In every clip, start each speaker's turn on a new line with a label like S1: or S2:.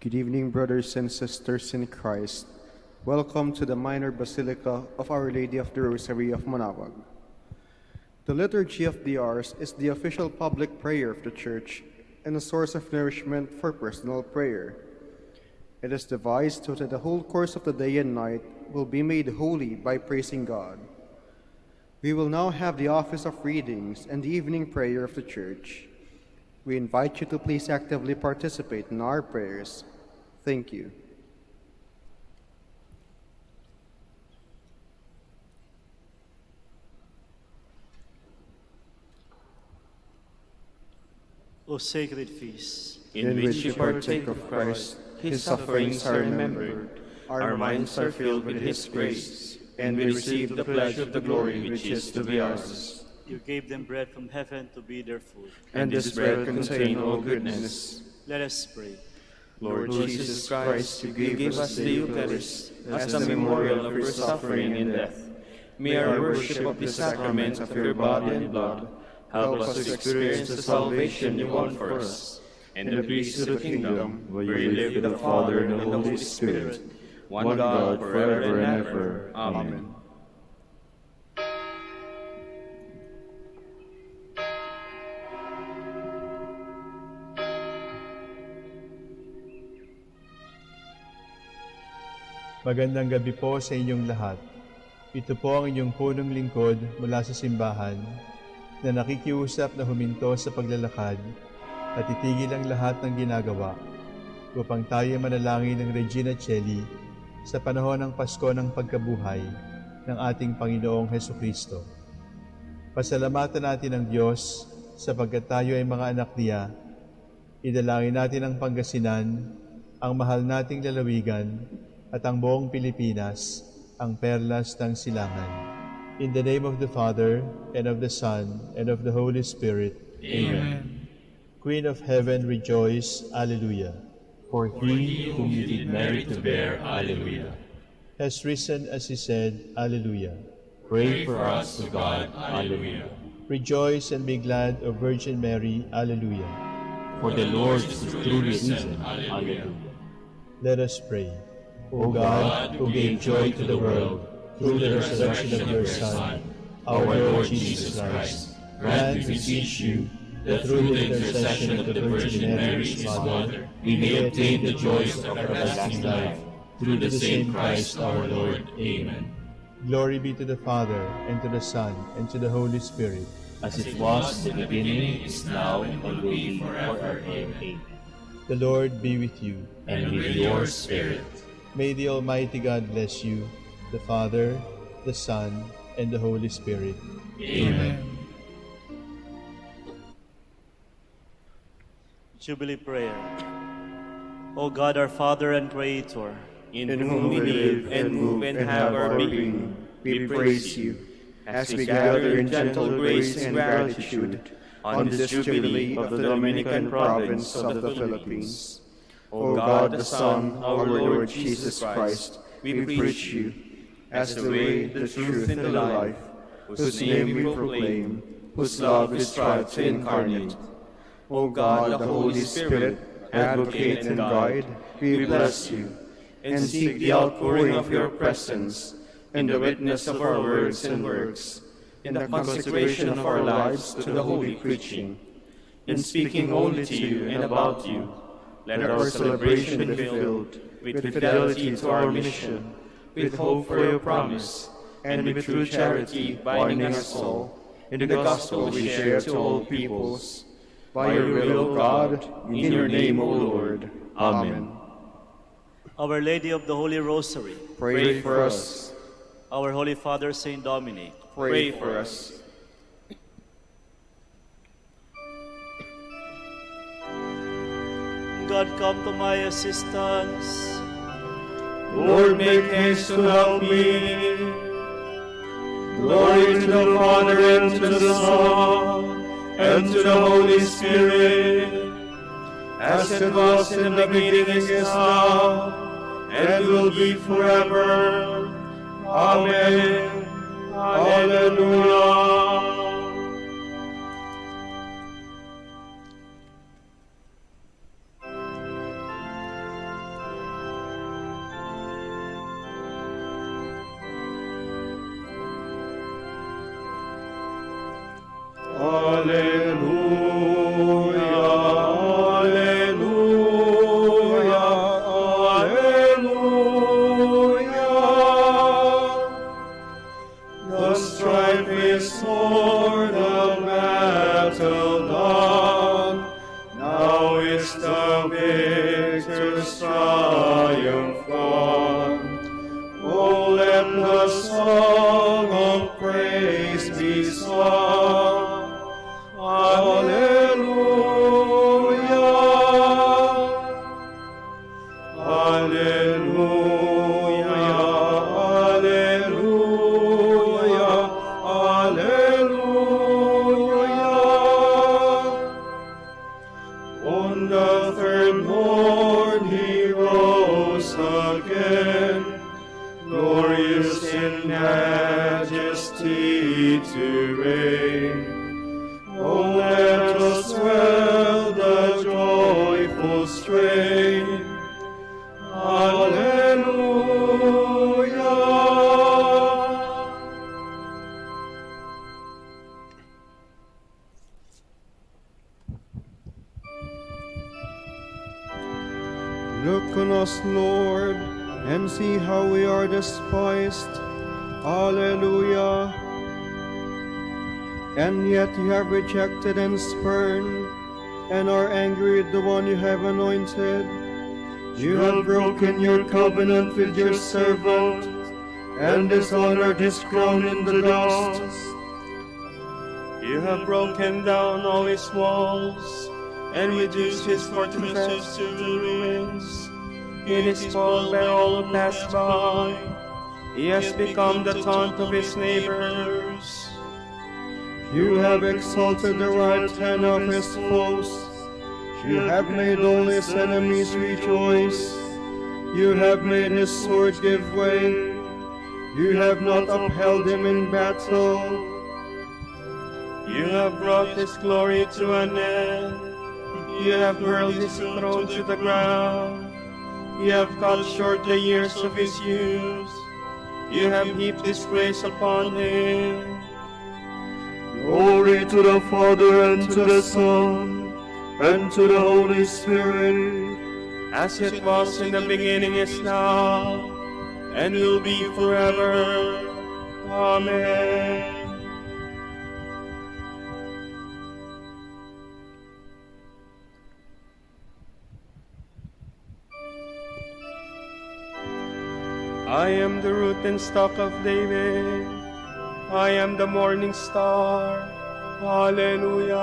S1: Good evening, brothers and sisters in Christ. Welcome to the Minor Basilica of Our Lady of the Rosary of Manaoag. The Liturgy of the Hours is the official public prayer of the Church and a source of nourishment for personal prayer. It is devised so that the whole course of the day and night will be made holy by praising God. We will now have the office of readings and the evening prayer of the Church. We invite you to please actively participate in our prayers. Thank you.
S2: O sacred feast,
S1: in which we partake of Christ, his sufferings are remembered, our minds are filled with his grace, and we receive the pledge of the glory which is to be ours.
S2: You gave them bread from heaven to be their food.
S1: And this bread contains all goodness.
S2: Let us pray.
S1: Lord Jesus Christ, you gave us the Eucharist as the memorial of your suffering and death. May our worship of the sacrament of your body and blood help us to experience the salvation you won for us, and the peace of the kingdom, where you live with the Father and the Holy Spirit, one God, forever and ever. Amen.
S3: Magandang gabi po sa inyong lahat. Ito po ang inyong punong lingkod mula sa simbahan na nakikiusap na huminto sa paglalakad at itigil ang lahat ng ginagawa upang tayo manalangin ng Regina Coeli sa panahon ng Pasko ng pagkabuhay ng ating Panginoong Hesukristo. Pasalamatan natin ang Diyos sapagkat tayo ay mga anak niya. Idalangin natin ang Pangasinan, ang mahal nating lalawigan, at ang buong Pilipinas, ang perlas ng silangan. In the name of the Father, and of the Son, and of the Holy Spirit.
S4: Amen.
S3: Queen of Heaven, rejoice. Alleluia.
S4: For he whom you did merit to bear, Alleluia,
S3: has risen as he said, Alleluia.
S4: Pray for us to God, Alleluia.
S3: Rejoice and be glad, O Virgin Mary, Alleluia.
S4: For the Lord is truly risen, Alleluia.
S3: Let us pray.
S4: O God, who gave joy to the world through the resurrection of your Son, our Lord Jesus Christ, grant, we beseech you, that through the intercession of the Virgin Mary, his Mother, we may obtain the joys of everlasting life, through the same Christ our Lord. Amen.
S3: Glory be to the Father, and to the Son, and to the Holy Spirit.
S4: As it was in the beginning, is now, and will be forever. Amen.
S3: The Lord be with you.
S4: And with your spirit.
S3: May the Almighty God bless you, the Father, the Son, and the Holy Spirit.
S4: Amen.
S2: Jubilee Prayer. O God, our Father and Creator,
S1: in whom we live and move and have our being, we praise you, as we gather in gentle grace and gratitude on this Jubilee of the Dominican province of the Philippines. O God, the Son, our Lord Jesus Christ, we preach you, as the way, the truth, and the life, whose name we proclaim, whose love we strive to incarnate. O God, the Holy Spirit, advocate and guide, we bless you, and seek the outpouring of your presence, in the witness of our words and works, in the consecration of our lives to the holy preaching, in speaking only to you and about you. Let our celebration be filled with fidelity to our mission, with hope for your promise, and with true charity binding us all in the gospel we share to all peoples. By your will, O God, in your name, O Lord. Amen.
S2: Our Lady of the Holy Rosary,
S1: Pray for us.
S2: our Holy Father, Saint Dominic,
S1: Pray for us.
S2: God, come to my assistance.
S1: Lord, make haste to help me. Glory to the Father, and to the Son, and to the Holy Spirit, as it was in the beginning, is now, and will be forever. Amen. Alleluia. battle done. Now is the victor's triumph won. Oh, let the song of praise be sung. Hallelujah. Hallelujah. Hallelujah. Hallelujah. On the third morn he rose again, glorious in majesty to reign. Oh, let us swell the joyful strain. Hallelujah. Look on us, Lord, and see how we are despised. Hallelujah. And yet you have rejected and spurned, and are angry with the one you have anointed. You have broken your covenant with your servant, and dishonored his crown in the dust.
S2: You have broken down all his walls, and reduced his fortresses to ruins. It is called by all who pass by. He has become the taunt of his neighbors.
S1: You have exalted the right hand of his foes. You have made all his enemies rejoice. You have made his sword give way. You have not upheld him in battle.
S2: You have brought his glory to an end. You have hurled his throne to the ground. You have cut short the years of his youth. You have heaped disgrace upon him.
S1: Glory to the Father, and to the Son, and to the Holy Spirit,
S2: as it was in the beginning, is now, and will be forever. Amen. I am the root and stock of David. I am the morning star. Hallelujah.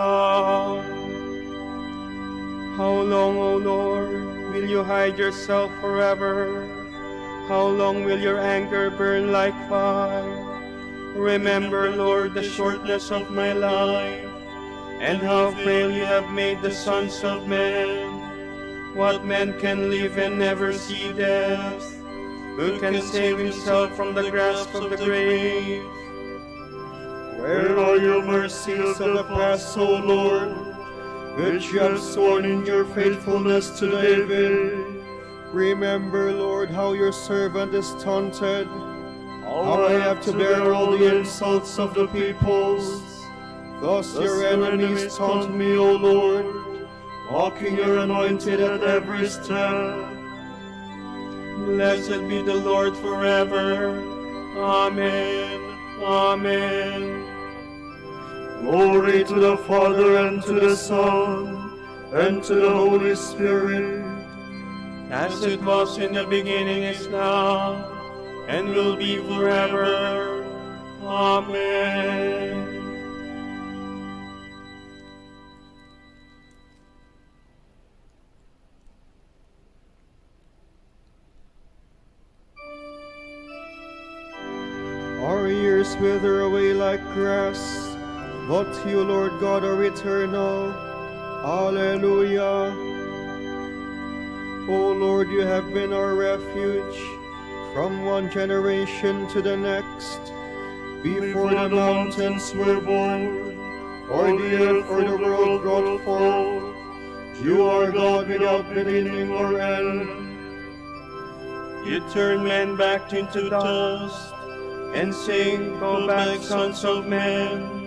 S2: How long, O Lord, will you hide yourself forever? How long will your anger burn like fire? Remember, Lord, the shortness of my life, and how frail you have made the sons of men. What man can live and never see death? Who can save himself from the grasp of the grave?
S1: Where are your mercies of the past, O Lord, which you have sworn in your faithfulness to David? Remember, Lord, how your servant is taunted, how I have to bear all the insults of the peoples. Thus your enemies taunt me, O Lord, mocking your anointed at every step.
S2: Blessed be the Lord forever. Amen. Amen.
S1: Glory to the Father, and to the Son, and to the Holy Spirit,
S2: as it was in the beginning, is now, and will be forever. Amen.
S1: Our years wither away like grass, but you, Lord God, are eternal. Alleluia. O Lord, you have been our refuge from one generation to the next. Before the mountains were born, or the earth or the world brought forth, you are God without beginning or end.
S2: You turn men back into dust, and saying, Go back, sons of men.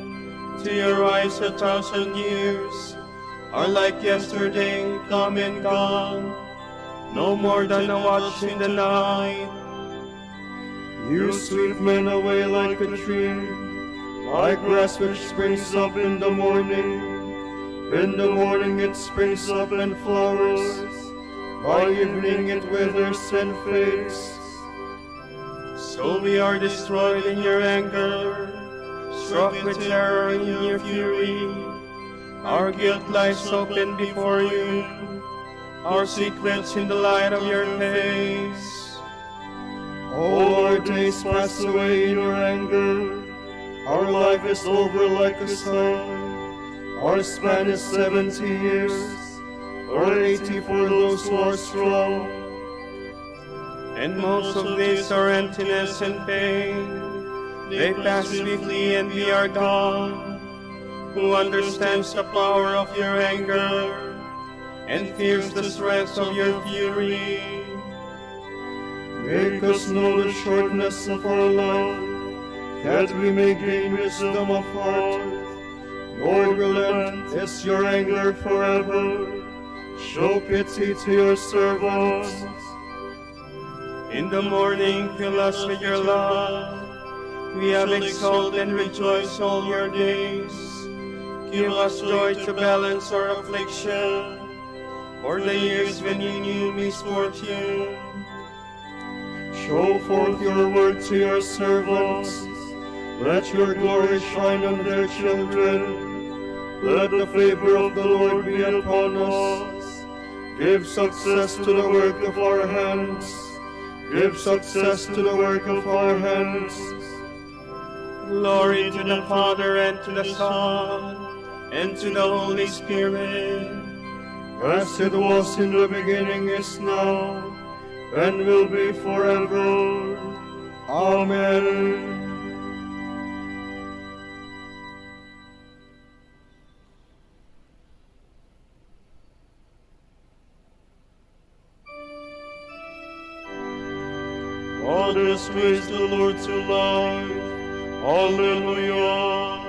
S2: To your eyes 1,000 years are like yesterday, come and gone, no more than a watch in the night.
S1: You sweep men away like a tree, like grass which springs up in the morning. In the morning it springs up and flowers, by evening it withers and fades.
S2: So we are destroyed in your anger, struck with terror in your fury. Our guilt lies open before you, our secrets in the light of your face.
S1: All our days pass away in your anger, our life is over like a sun. Our span is 70 years, or 80 for those who are strong.
S2: And most of these are emptiness and pain. They pass swiftly and we are gone. Who understands the power of your anger and fears the strength of your fury?
S1: Make us know the shortness of our life, that we may gain wisdom of heart. Lord, relent, is your anger forever. Show pity to your servants.
S2: In the morning, fill us with your love. We have exalted and rejoiced all your days. Give us joy to balance our affliction, for the years when you knew misfortune.
S1: Show forth your word to your servants. Let your glory shine on their children. Let the favor of the Lord be upon us. Give success to the work of our hands. Give success to the work of our hands.
S2: Glory to the Father, and to the Son, and to the Holy Spirit.
S1: As it was in the beginning, is now, and will be forever. Amen.
S2: God has raised the Lord to life. Hallelujah.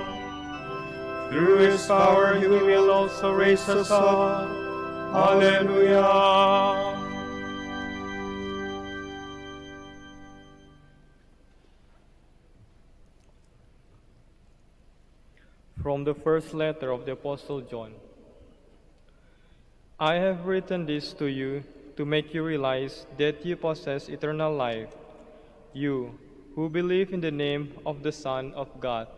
S2: Through his power he will also raise us up. Hallelujah.
S5: From the first letter of the Apostle John. I have written this to you to make you realize that you possess eternal life, you who believe in the name of the Son of God.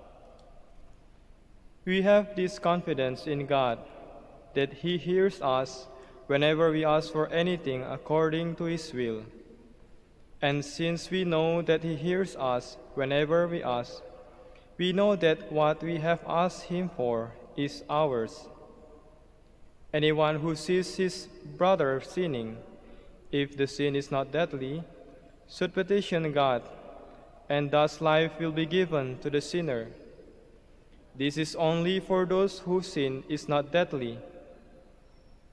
S5: We have this confidence in God, that he hears us whenever we ask for anything according to his will. And since we know that he hears us whenever we ask, we know that what we have asked him for is ours. Anyone who sees his brother sinning, if the sin is not deadly, should petition God, and thus life will be given to the sinner. This is only for those whose sin is not deadly.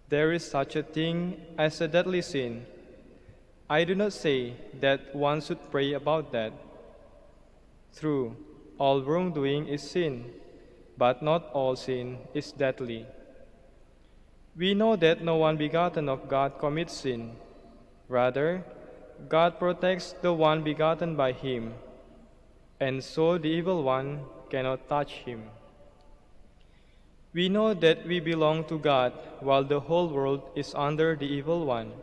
S5: There is such a thing as a deadly sin. I do not say that one should pray about that. True, all wrongdoing is sin, but not all sin is deadly. We know that no one begotten of God commits sin. Rather, God protects the one begotten by him, and so the evil one cannot touch him. We know that we belong to God while the whole world is under the evil one.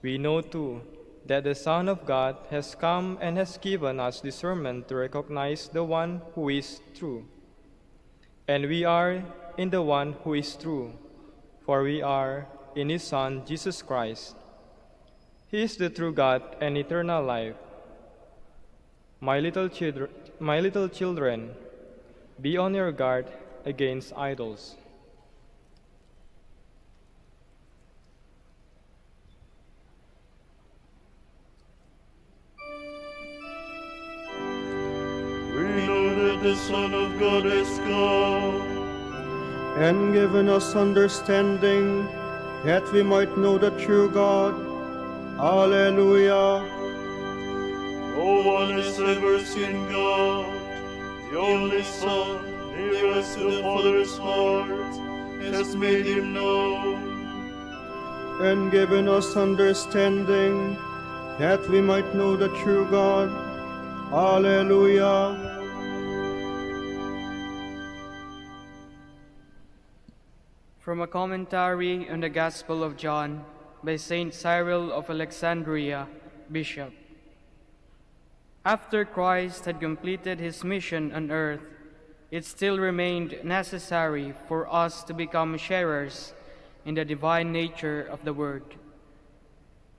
S5: We know too that the Son of God has come and has given us discernment to recognize the one who is true. And we are in the one who is true, for we are in his Son, Jesus Christ. He is the true God and eternal life. My little children, be on your guard against idols.
S1: We know that the Son of God has come and given us understanding, that we might know the true God. Alleluia.
S2: No one has ever seen God, the only Son, nearest to the Father's heart, has made him known.
S1: And given us understanding, that we might know the true God. Alleluia.
S6: From a commentary on the Gospel of John by Saint Cyril of Alexandria, Bishop. After Christ had completed his mission on earth, it still remained necessary for us to become sharers in the divine nature of the Word.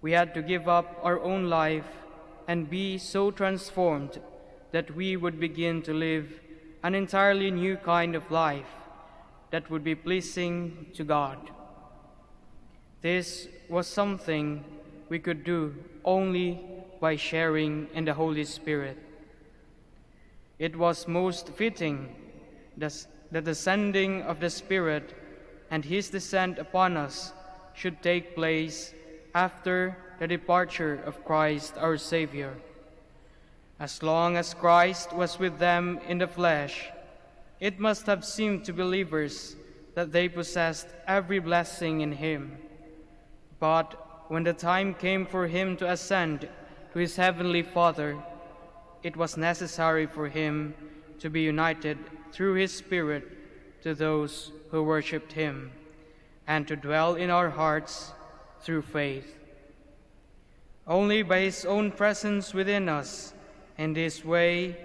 S6: We had to give up our own life and be so transformed that we would begin to live an entirely new kind of life that would be pleasing to God. This was something we could do only by sharing in the Holy Spirit. It was most fitting that the sending of the Spirit and his descent upon us should take place after the departure of Christ our Savior. As long as Christ was with them in the flesh, it must have seemed to believers that they possessed every blessing in him. But when the time came for him to ascend to his heavenly Father, it was necessary for him to be united through his Spirit to those who worshipped him, and to dwell in our hearts through faith. Only by his own presence within us, in this way,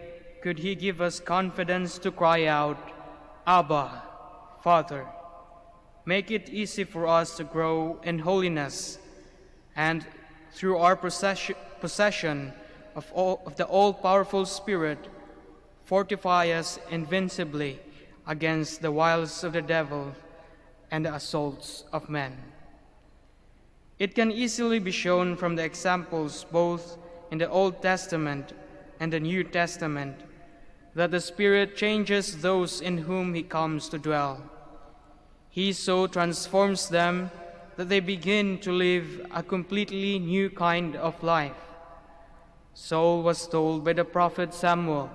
S6: could he give us confidence to cry out, Abba, Father. Make it easy for us to grow in holiness, and through our possession of the all-powerful Spirit, fortify us invincibly against the wiles of the devil and the assaults of men. It can easily be shown from the examples both in the Old Testament and the New Testament that the Spirit changes those in whom he comes to dwell. He so transforms them that they begin to live a completely new kind of life. Saul was told by the prophet Samuel,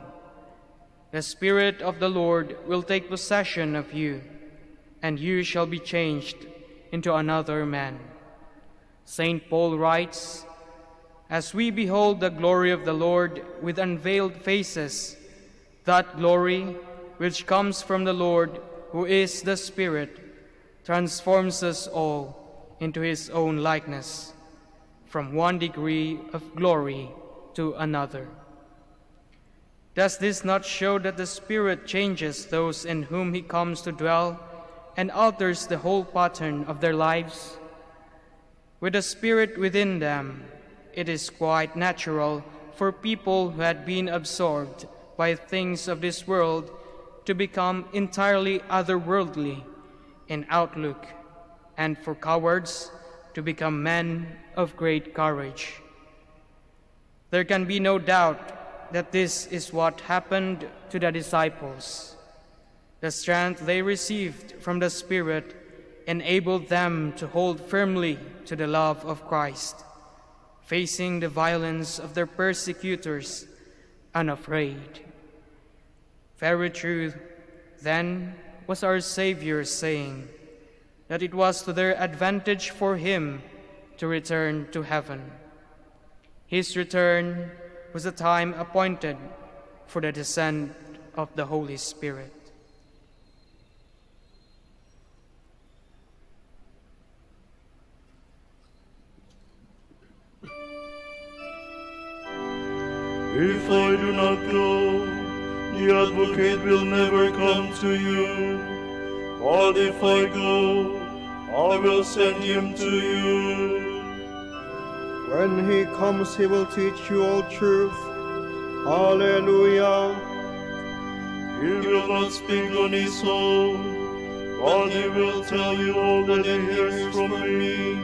S6: "The Spirit of the Lord will take possession of you, and you shall be changed into another man." St. Paul writes, "As we behold the glory of the Lord with unveiled faces, that glory which comes from the Lord, who is the Spirit, transforms us all into his own likeness, from one degree of glory to another." Does this not show that the Spirit changes those in whom he comes to dwell and alters the whole pattern of their lives? With the Spirit within them, it is quite natural for people who had been absorbed by things of this world to become entirely otherworldly in outlook, and for cowards to become men of great courage. There can be no doubt that this is what happened to the disciples. The strength they received from the Spirit enabled them to hold firmly to the love of Christ, facing the violence of their persecutors unafraid. Very true, then, was our Savior saying that it was to their advantage for him to return to heaven. His return was the time appointed for the descent of the Holy Spirit.
S7: If I do not go, the Advocate will never come to you. But if I go, I will send him to you.
S1: When he comes, he will teach you all truth. Hallelujah.
S7: He will not speak on his own, but he will tell you all that he hears from me,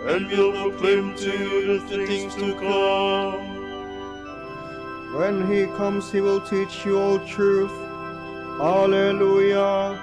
S7: and will proclaim to you the things to come.
S1: When he comes, he will teach you all truth. Hallelujah.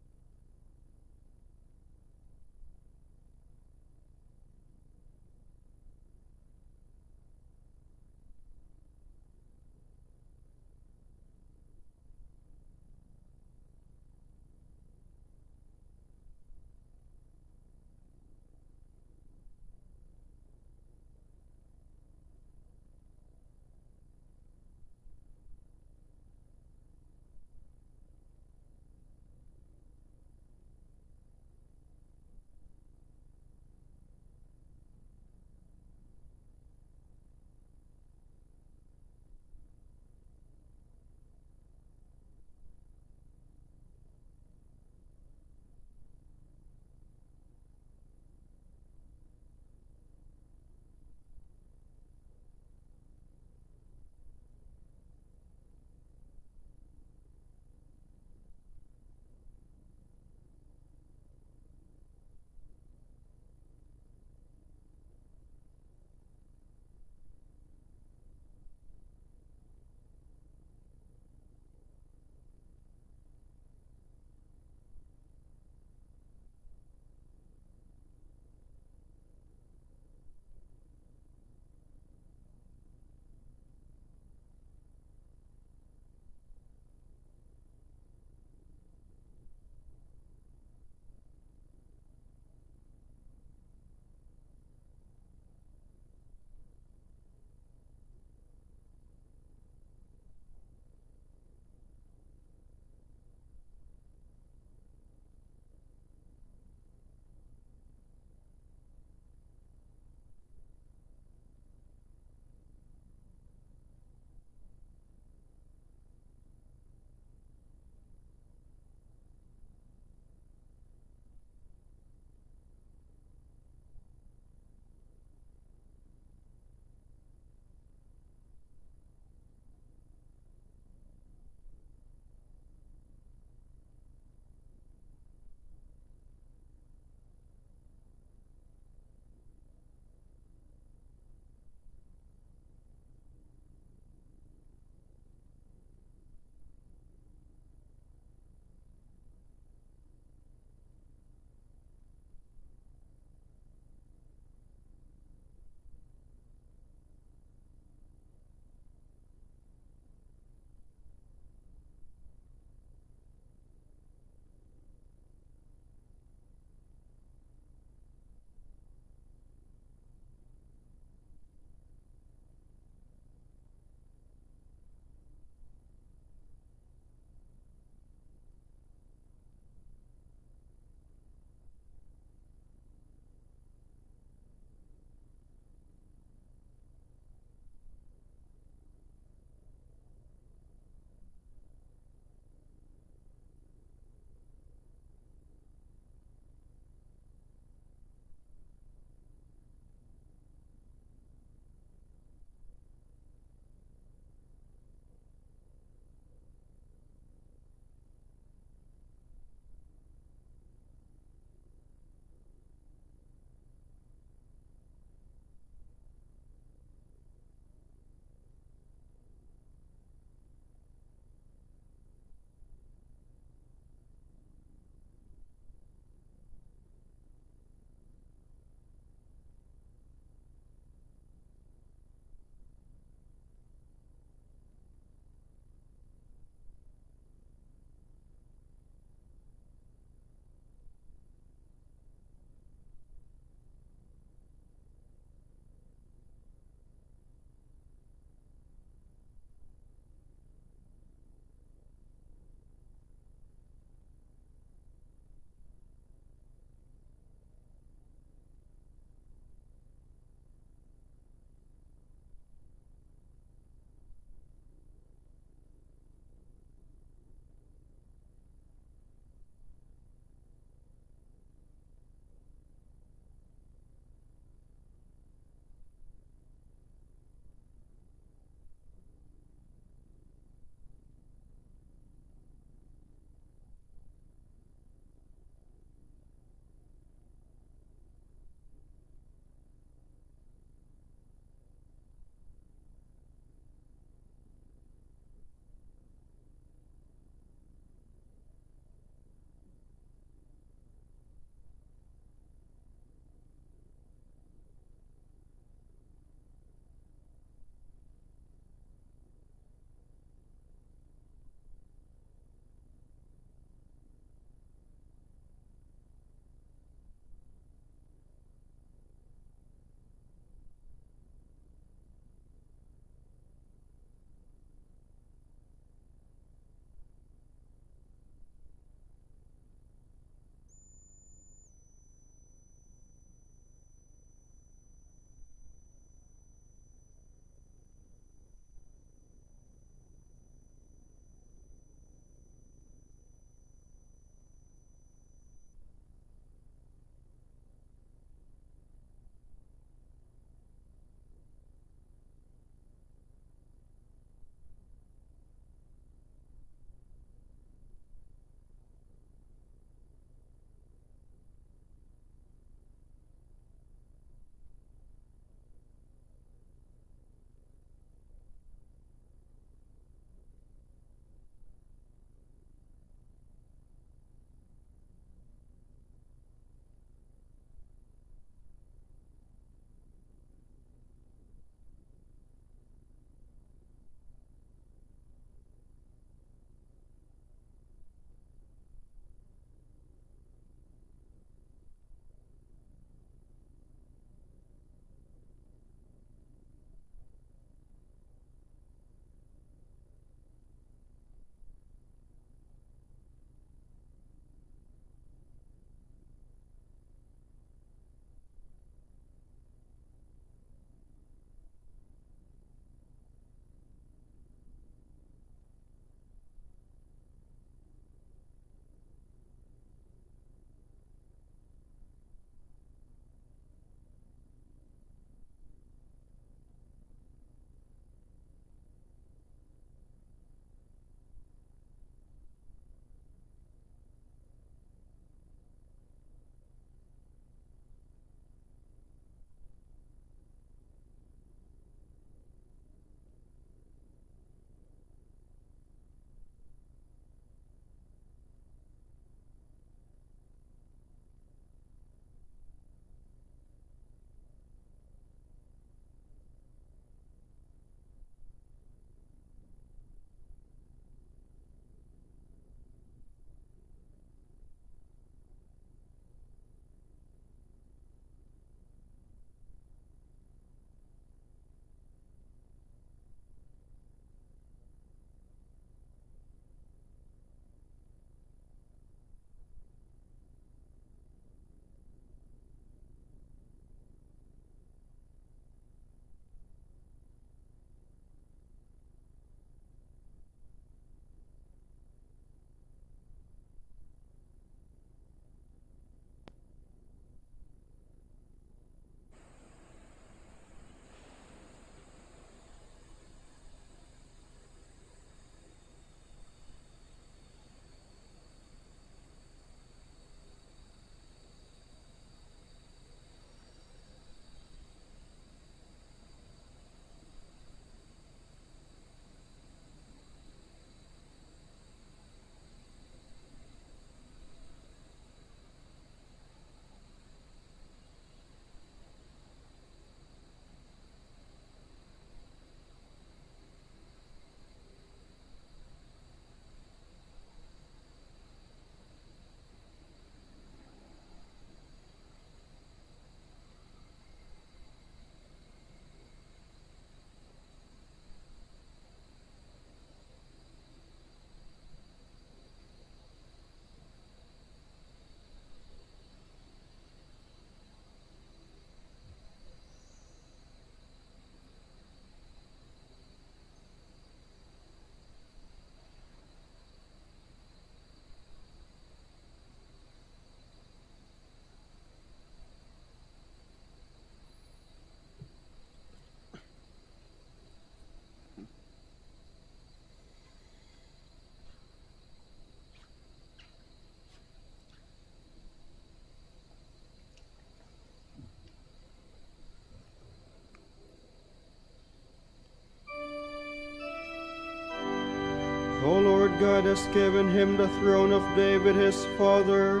S2: God has given him the throne of David his father.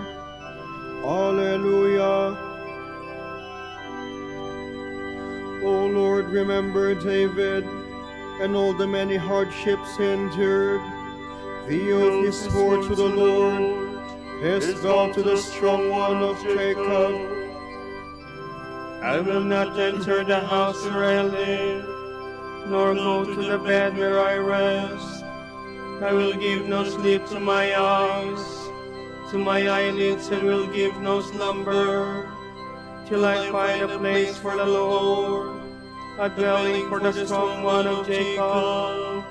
S2: Alleluia. O Lord, remember David and all the many hardships he endured. The oath he swore to the Lord, his God, to the strong one of Jacob.
S5: I will not enter the house where I live, nor go to the bed where I rest. I will give no sleep to my eyes, to my eyelids, and will give no slumber, till I find a place for the Lord, a dwelling for the strong one of Jacob.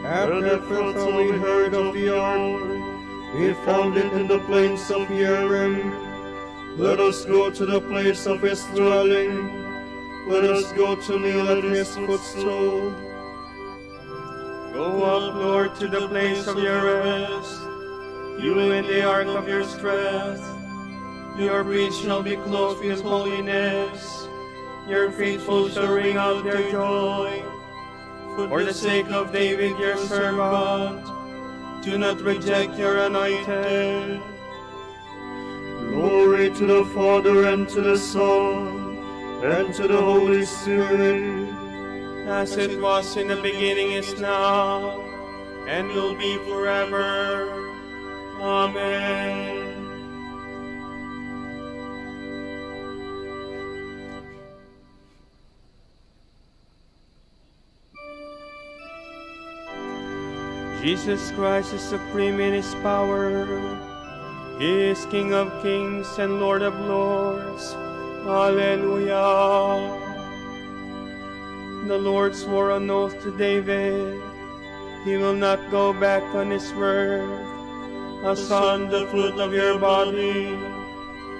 S2: After first we heard of the ark, we found it in the plains of Yerim. Let us go to the place of his dwelling. Let us go to kneel at his footstool.
S5: Go up, Lord, to the place of your rest, you and the ark of your strength. Your priests shall be clothed with holiness, your faithful shall ring out their joy. For the sake of David your servant, do not reject your anointed.
S7: Glory to the Father, and to the Son, and to the Holy Spirit,
S5: as it was in the beginning, is now, and will be forever. Amen. Jesus Christ is supreme in his power. He is King of kings and Lord of lords. Hallelujah. The Lord swore an oath to David. He will not go back on his word. A son, the fruit of your body,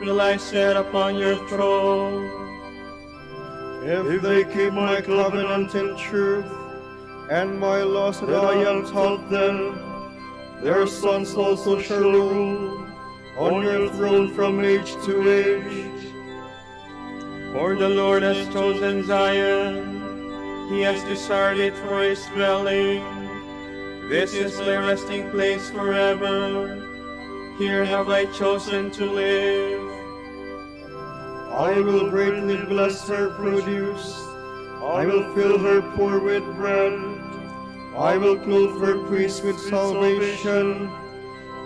S5: will I set upon your throne.
S2: If they keep my covenant in truth, and my laws that I have taught them, their sons also shall rule on your throne from age to age.
S5: For the Lord has chosen Zion, he has desired it for his dwelling. This is my resting place forever. Here have I chosen to live.
S2: I will greatly bless her produce. I will fill her poor with bread. I will clothe her priests with salvation,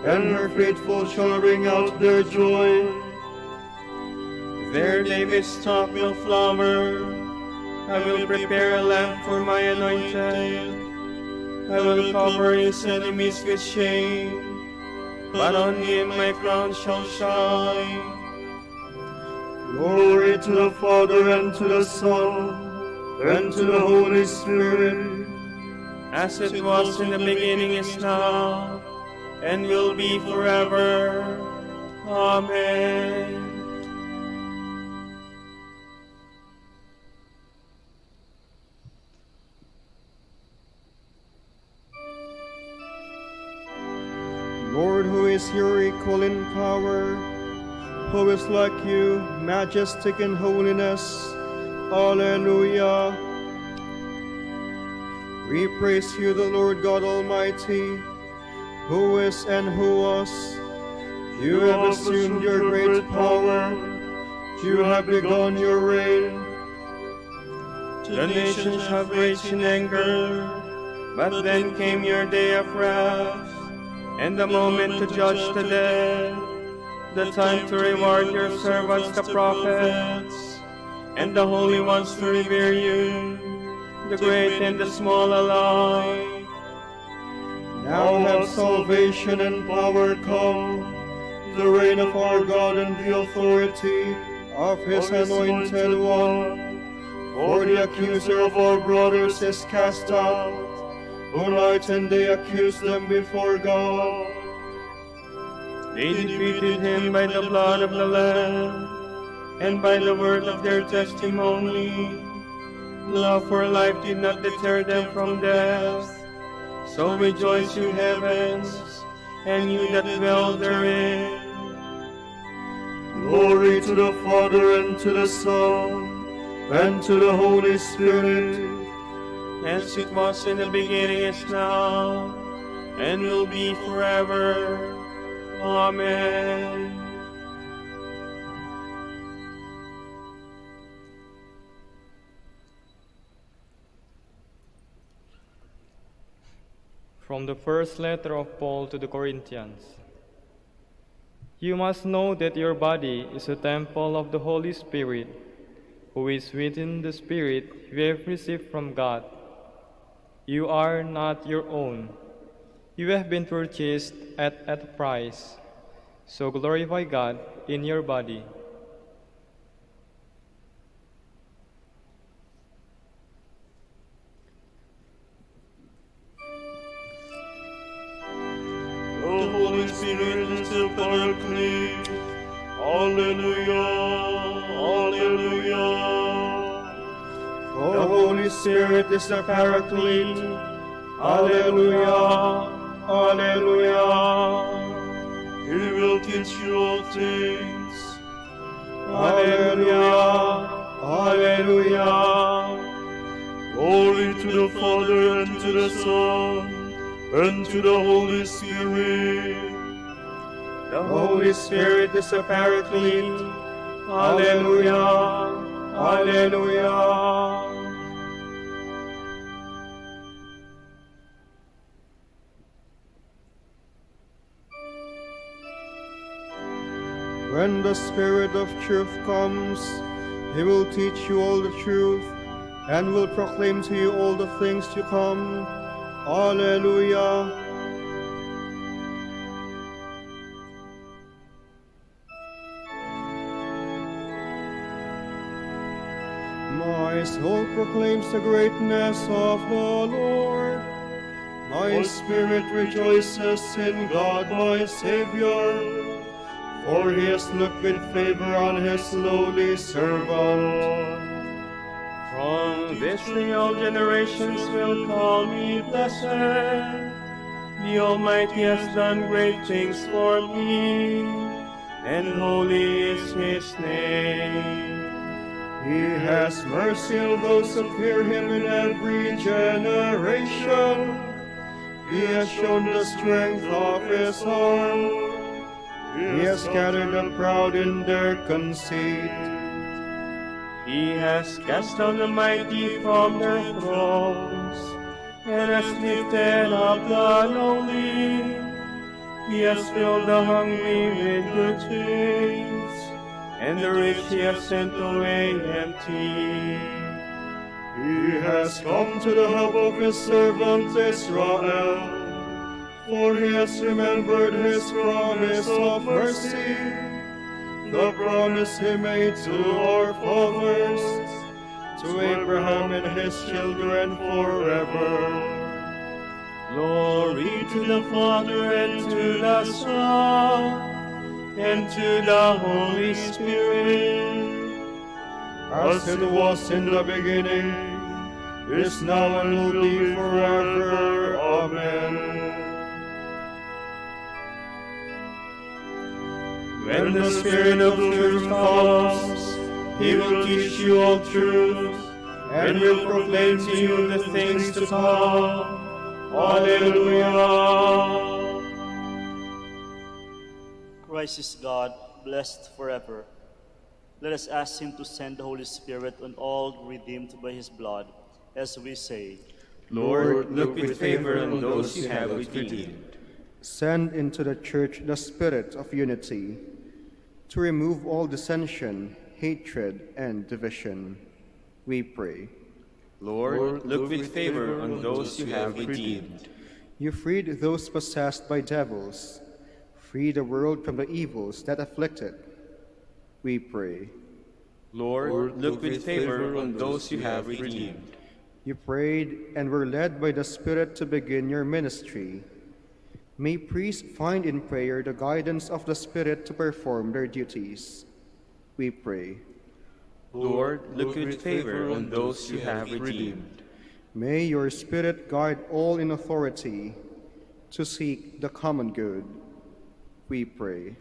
S2: and her faithful shall ring out their joy.
S5: There David's top will flower. I will prepare a lamp for my anointed. I will cover his enemies with shame, but on him my crown shall shine.
S2: Glory to the Father, and to the Son, and to the Holy Spirit,
S5: as it was in the beginning, is now, and will be forever. Amen.
S2: Lord, who is your equal in power, who is like you, majestic in holiness. Alleluia. We praise you, the Lord God Almighty, who is and who was. You have assumed your great power. You have begun your reign.
S5: The nations have raged in anger, but then came your day of wrath, and the moment to judge the dead, the time to reward your servants the prophets, and the holy ones to revere you, the great and the small alike.
S2: Now have salvation and power come, the reign of our God and the authority of his anointed one. For the accuser of our brothers is cast out, who night and day accuse them before God.
S5: They defeated him by the blood of the Lamb, and by the word of their testimony. Love for life did not deter them from death. So rejoice, you heavens, and you that dwell therein.
S2: Glory to the Father, and to the Son, and to the Holy Spirit,
S5: as it was in the beginning, is now,
S2: and will be forever. Amen.
S5: From the first letter of Paul to the Corinthians. You must know that your body is a temple of the Holy Spirit, who is within the Spirit you have received from God. You are not your own. You have been purchased at a price. So glorify God in your body.
S7: The Holy Spirit is the Paraclete. Alleluia, alleluia.
S1: The Holy Spirit is the Paraclete. Alleluia, alleluia.
S7: He will teach you all things.
S1: Alleluia, alleluia.
S7: Glory to the Father, and to the Son, and to the Holy Spirit.
S1: The Holy Spirit is the Paraclete. Alleluia, alleluia. When the Spirit of truth comes, He will teach you all the truth, and will proclaim to you all the things to come. Alleluia. My soul proclaims the greatness of the Lord. My spirit rejoices in God my Savior, for He has looked with favor on His lowly servant.
S2: From this day all generations will call me blessed. The Almighty has done great things for me, and holy is His name.
S1: He has mercy on those who fear Him in every generation. He has shown the strength of His arm. He has scattered the proud in their conceit.
S2: He has cast down the mighty from their thrones, and has lifted up the lowly. He has filled the hungry with good things, and the rich He has sent away empty.
S1: He has come to the help of His servant Israel, for He has remembered His promise of mercy, the promise He made to our fathers, to Abraham and his children forever.
S2: Glory to the Father, and to the Son, and to the Holy Spirit,
S1: As it was in the beginning, is now, and will be forever. Amen.
S2: When the Spirit of truth comes, He will teach you all truth, and will proclaim to you the things to come. Alleluia.
S8: Christ is God, blessed forever. Let us ask Him to send the Holy Spirit on all redeemed by His blood, as we say,
S2: Lord, look with favor on those you have redeemed.
S1: Send into the Church the Spirit of unity, to remove all dissension, hatred, and division. We pray.
S2: Lord, look with favor on those you have redeemed.
S1: You freed those possessed by devils. Free the world from the evils that afflict it. We pray.
S2: Lord, look with favor on those you have redeemed.
S1: You prayed and were led by the Spirit to begin your ministry. May priests find in prayer the guidance of the Spirit to perform their duties. We pray.
S2: Lord, look with favor on those you have redeemed.
S1: May your Spirit guide all in authority to seek the common good. We pray.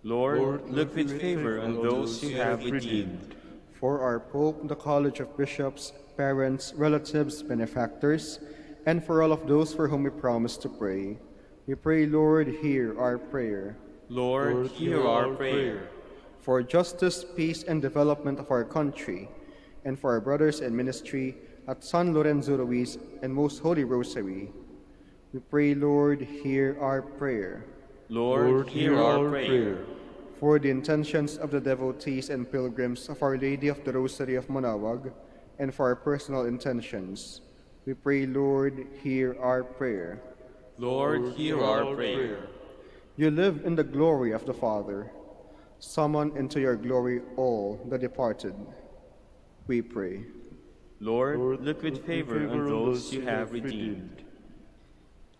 S2: Lord, look with favor on those you have redeemed.
S1: For our Pope, the College of Bishops, parents, relatives, benefactors, and for all of those for whom we promise to pray. We pray, Lord, hear our prayer.
S2: Lord, hear our prayer.
S1: For justice, peace, and development of our country, and for our brothers in ministry at San Lorenzo Ruiz and Most Holy Rosary, we pray, Lord, hear our prayer.
S2: Lord, hear our prayer.
S1: For the intentions of the devotees and pilgrims of Our Lady of the Rosary of Manaoag, and for our personal intentions, we pray, Lord, hear our prayer.
S2: Lord, hear our prayer.
S1: You live in the glory of the Father. Summon into your glory all the departed. We pray.
S2: Lord, look with favor on those you have redeemed.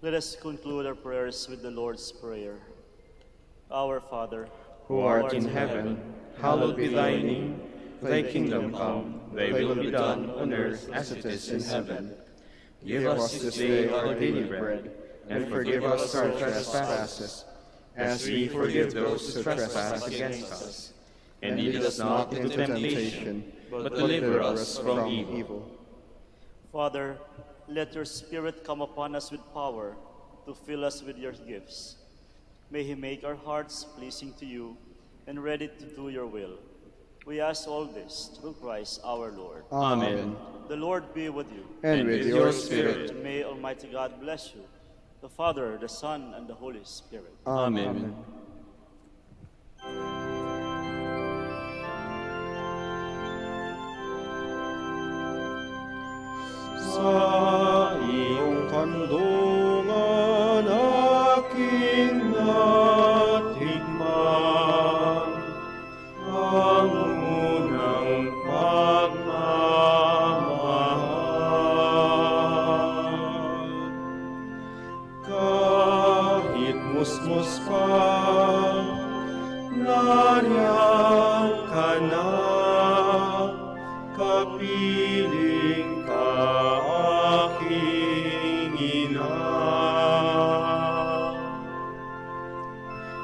S8: Let us conclude our prayers with the Lord's Prayer. Our Father,
S1: Who art in heaven, hallowed be thy name.
S2: Thy kingdom come, thy will be done on earth as it is in heaven.
S1: Give us this day our daily bread, and forgive us our trespasses, as we forgive those who trespass against us. And lead us not into temptation, but deliver us from evil.
S8: Father, let your Spirit come upon us with power to fill us with your gifts. May he make our hearts pleasing to you and ready to do your will. We ask all this through Christ our Lord.
S1: Amen.
S8: The Lord be with you.
S1: And with your spirit.
S8: And may Almighty God bless you, the Father, the Son, and the Holy Spirit.
S1: Amen.
S2: Sa iyong kandungan aking natikman ang unang pagmamahal. Kahit musmus pa, nariyan ka na, kapiling ka aking ina.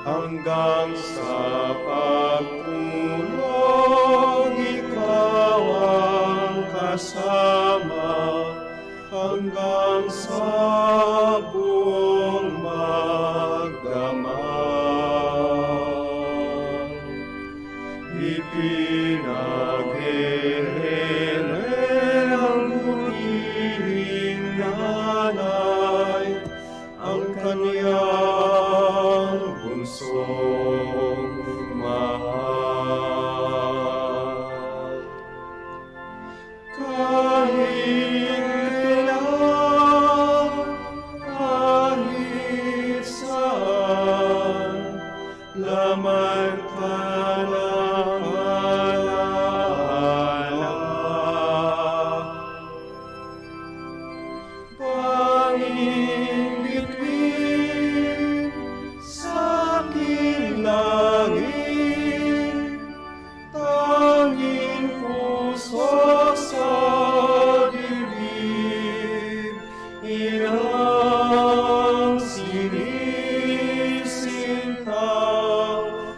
S2: Hanggang sa pagkulong, ikaw ang kasama, hanggang sa buong magdamag. Ipinaghihingi ang muling nanay, ang kaniyang bunsong mahal. Kahit kailan, kahit saan, laman ka ng alaala. Panging bituin sa aking langit, tanging puso sa dibdib, inang sinisinta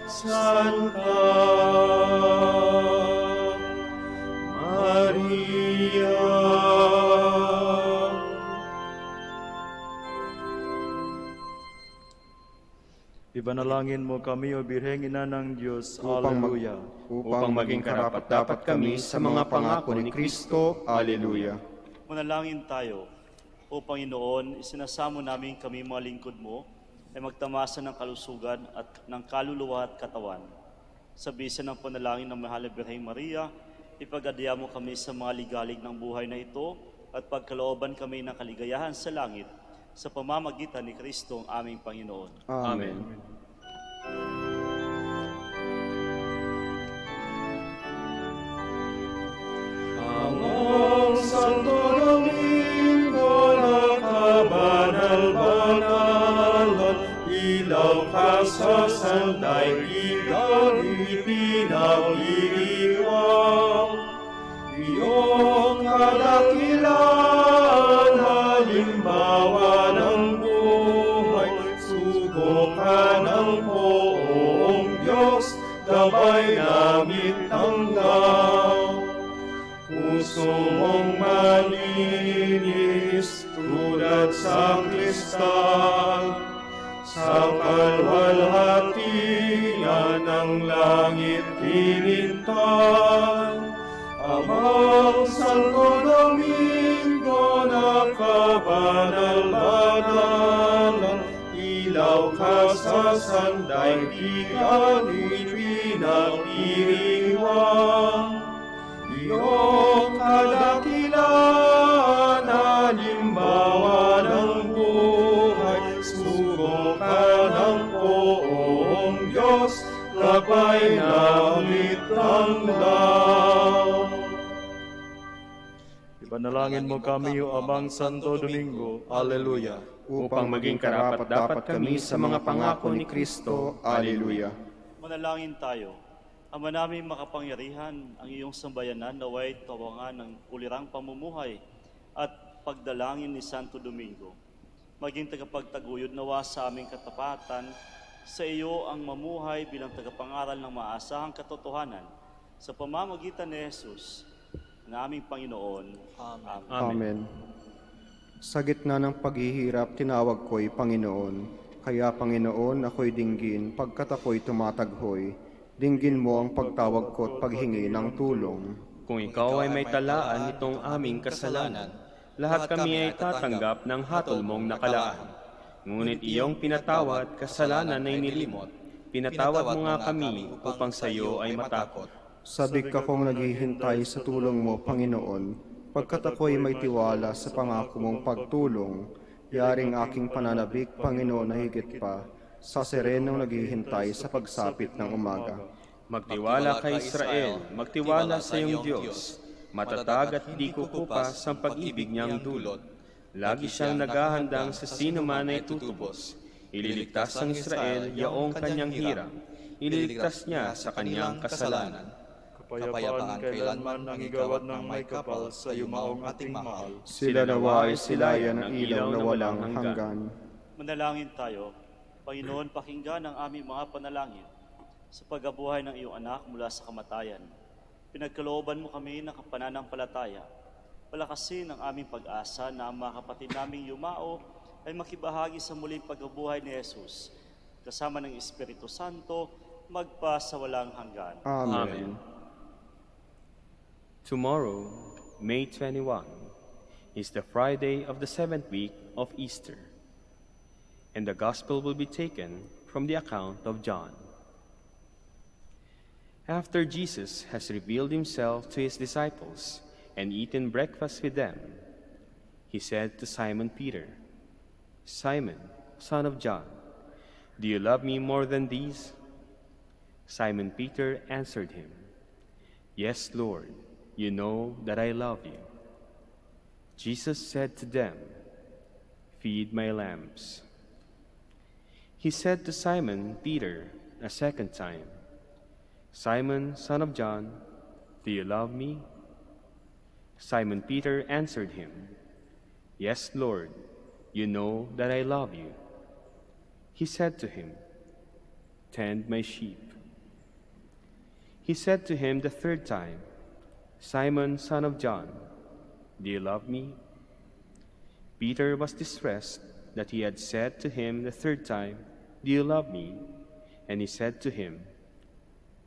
S2: Santa Maria.
S9: Ibanalangin mo kami, O Birheng Ina ng Diyos.
S1: Hallelujah. Upang maging karapat-dapat kami sa mga pangako ni Kristo. Hallelujah.
S8: Manalangin tayo. O Panginoon, isinasamo namin kami mga lingkod mo ay magtamasa ng kalusugan at ng kaluluwa at katawan. Sa bisa ng panalangin ng Mahal na Birheng Maria, ipag-adya mo kami sa mga ligalig ng buhay na ito at pagkalooban kami ng kaligayahan sa langit sa pamamagitan ni Kristo ang aming Panginoon.
S1: Amen.
S2: Ang Santo Domingo na kabanal-banalan, ilaw ka sa sandaigdigan, ipinag-iiwang. Iyong kadakilaan, halimbawa ng buhay, sugo ka ng poong Diyos, gabay namin tanggaw. Puso mong malinis tulad sa kristal, sa kalwalhatian ng langit kinintang. Amang Santo Domingo na kabanal-banal, ilaw ka sa sandaigdigan ipinagdiriwang. Iyong kadakilaan, halimbawa ng buhay, sugo ka ng poong Diyos, gabay na mitanglaw.
S9: Ipanalangin mo kami, O Amang Santo Domingo. Alleluia.
S1: Upang maging karapat-dapat kami sa mga pangako ni Kristo. Alleluia.
S8: Manalangin tayo. Ama namin makapangyarihan, ang iyong sambayanan naway tawangan ng ulirang pamumuhay at pagdalangin ni Santo Domingo. Maging tagapagtaguyod nawa sa aming katapatan, sa iyo ang mamuhay bilang tagapangaral ng maasahang katotohanan sa pamamagitan ni Jesus, ng aming Panginoon. Amen.
S1: Amen. Sa gitna ng paghihirap, tinawag ko'y Panginoon. Kaya Panginoon, ako'y dinggin, pagkat ako'y tumataghoy. Dinggin mo ang pagtawag ko at paghingi ng tulong.
S2: Kung ikaw ay may talaan nitong aming kasalanan, lahat kami ay tatanggap ng hatol mong nakalaan. Ngunit iyong pinatawad, kasalanan ay nilimot. Pinatawad mo nga kami upang sa iyo ay matakot.
S1: Sabik akong naghihintay sa tulong mo, Panginoon, pagkat ako'y may tiwala sa pangako mong pagtulong. Yaring aking pananabik, Panginoon, na higit pa sa serenong naghihintay sa pagsapit ng umaga.
S2: Magtiwala kay Israel, magtiwala sa iyong Diyos. Matatag at di kukupas ang pag-ibig niyang dulot. Lagi siyang naghahandang sa sino man ay tutubos. Ililigtas ang Israel yaong kanyang hirang. Ililigtas niya sa kanyang kasalanan.
S9: Kapayapaan kailanman ang igawad ng may kapal sa yumaong ating mahal.
S1: Sila nawa ay silayan ng ilaw na walang hanggan.
S8: Manalangin tayo. Panginoon, pakinggan ang aming mga panalangin sa pagkabuhay ng iyong anak mula sa kamatayan. Pinagkalooban mo kami ng pananampalataya. Palakasin ang aming pag-asa na ang mga kapatid naming yumao ay makibahagi sa muling pagkabuhay ni Jesus. Kasama ng Espiritu Santo, magpa sa walang hanggan.
S1: Amen.
S2: Tomorrow, May 21, is the Friday of the 7th week of Easter. And the Gospel will be taken from the account of John. After Jesus has revealed himself to his disciples and eaten breakfast with them, he said to Simon Peter, "Simon, son of John, do you love me more than these?" Simon Peter answered him, "Yes, Lord, you know that I love you." Jesus said to them, "Feed my lambs." He said to Simon Peter a second time, "Simon, son of John, do you love me?" Simon Peter answered him, "Yes, Lord, you know that I love you." He said to him, "Tend my sheep." He said to him the third time, "Simon, son of John, do you love me?" Peter was distressed that he had said to him the third time, "Do you love me?" And he said to him,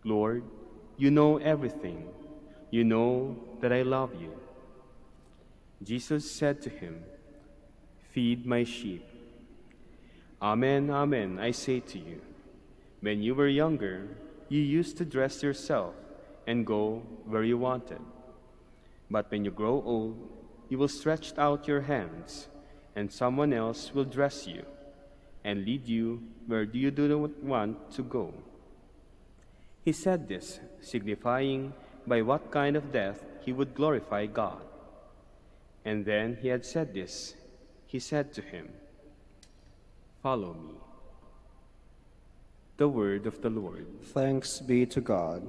S2: "Lord, you know everything. You know that I love you." Jesus said to him, "Feed my sheep. Amen, amen, I say to you, when you were younger, you used to dress yourself and go where you wanted. But when you grow old, you will stretch out your hands, and someone else will dress you and lead you where you do not want to go." He said this, signifying by what kind of death he would glorify God. And then he had said this, he said to him, "Follow me." The word of the Lord.
S1: Thanks be to God.